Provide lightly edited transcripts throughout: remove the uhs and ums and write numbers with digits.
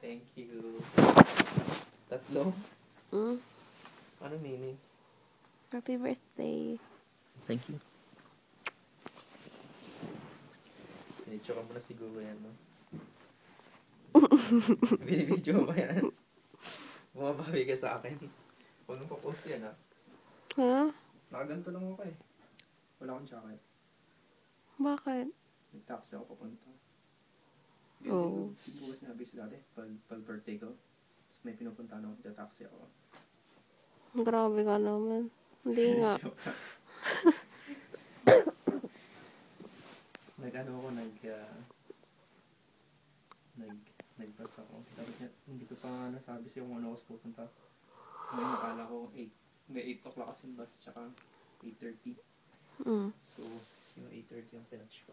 Thank you. Tatlo? Ano meaning? Happy birthday. Thank you. Pinidyo ka muna siguro yan, no? Binibidyo mo yan. Bumabawi ka sa akin. Huwag nang papost yan, ha? Ha? Nakaganto lang ako eh. Wala akong jacket. Bakit? Nag-taxi ako papunta. Oo. Hindi ko sinabi sa dati. Pag birthday ko. Tapos may pinupunta na ako. Nag-taxi ako. Grabe ka naman. Hindi nga. Nag-ano ako, nag-bus ako. Tapos hindi ko pa nasabi sa'yo kung ano ako pupunta. Ngayon nakala ko 8. May 8 o'clock kasi yung bus, tsaka 8:30. So, yung 8:30 yung pinatch ko.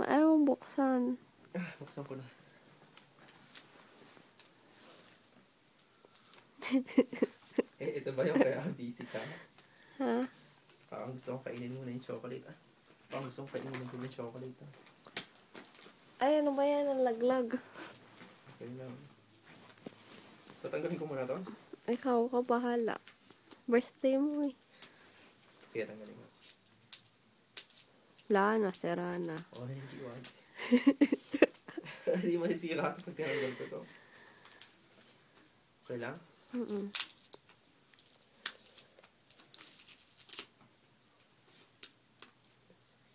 Ayaw mo buksan. Buksan ko na. Ito ba yung kaya busy ka? Ha? Parang gusto kong kainin muna yung chocolate, ah. Parang gusto kong kainin muna yung chocolate, ah. Ay, ano ba yan? Ang laglag. Okay lang. Tatanggalin ko muna to? Ikaw ka bahala. Birthday mo eh. Sige, tanggalin mo. Lana, serana. Oh, hindi wag. Hindi masisira ito pag tinanggal ko to. Okay lang?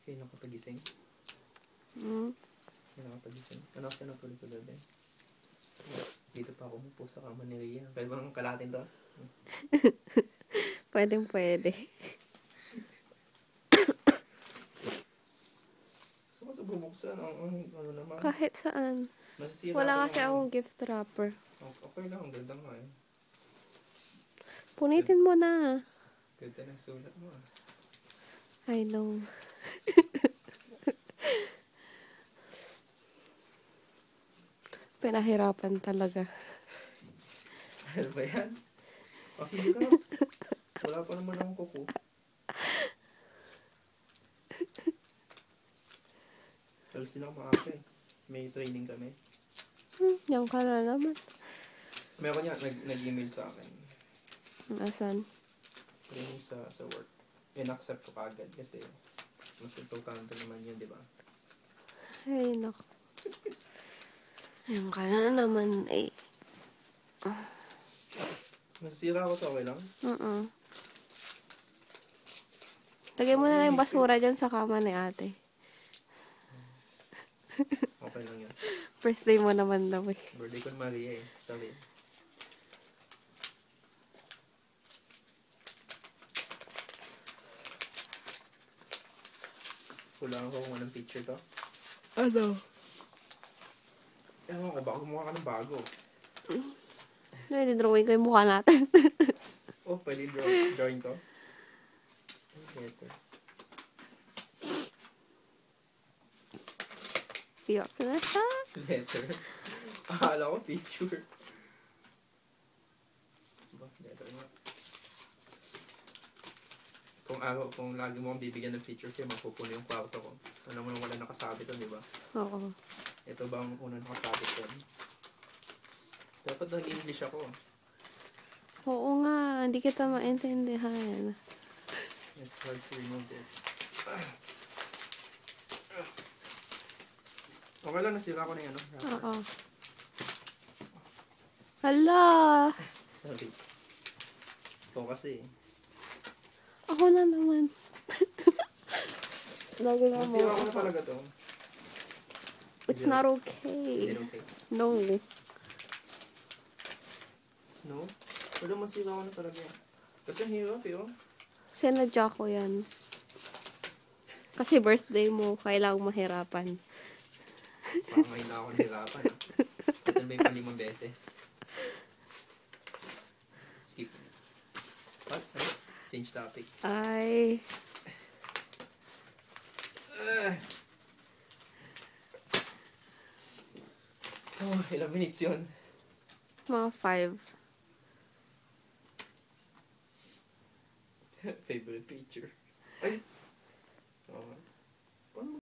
Okay, nakapagising. Nakapagising. Ano kasi natulog ko doon eh. Dito pa ako umupo sa kama ni Rhea. Kaya bang kalatin to? Pwedeng pwede. Gusto ko sa bubuksan. Ano naman? Kahit saan. Masisira Wala ko kasi yung- akong gift wrapper. Okay lang. Ang ganda nga eh. Punitin mo na. Ganda ng sulat mo ah. I know. Pinahirapan talaga. Ano ba yan? Okay ka. Wala pa naman akong kuko. Alas din ako maaga eh. May training kami. Yan ka na naman. Meron niya, nag-email sa akin. Asan? Training sa work. In-accept ko kagad kasi mas importante naman yun, di ba? Ay, naku. Yan ka na naman eh. Masisira ko to, okay lang? Lagay mo na lang yung basura dyan sa kama ni ate. Okay lang yan. Birthday mo naman daw eh. Birthday ko ni Maria eh. Sabi. Kulangan ko kung anong picture to. Ano? Ewan ko, baka gumawa ka ng bago. Drawing ko yung mukha natin. Oh, pwede drawing to? Letter. Iyak na siya. Letter. Akala ko picture. Ba, letter nga. Kung lagi mo akong bibigyan ng picture kayo, mapupuno yung kwarto ko. Alam mo nang wala nakasabit to, di ba? Oo. Ito ba ang unang nakasabit ko? Dapat nag-English ako. Oo nga, hindi kita maintindihan. It's hard to remove this. Okay lang, nasira ko na yan, no? Oo. Hala! Sorry. Ito kasi. Ako na naman. Lagi na mo. Nasira ko na talaga to. It's not okay. Is it okay? No. No? Wala, masira ko na talaga. Kasi ang hirap eh, oh. Sinadya ko yan. Kasi birthday mo, kailangang mahirapan. Parang ngayon na ako nahirapan. Ito na ba yung 5 beses? Skip. What? Change topic. Ay. Oh, ilang minutes yun? Mga 5. Favorite picture. Ay! Oh.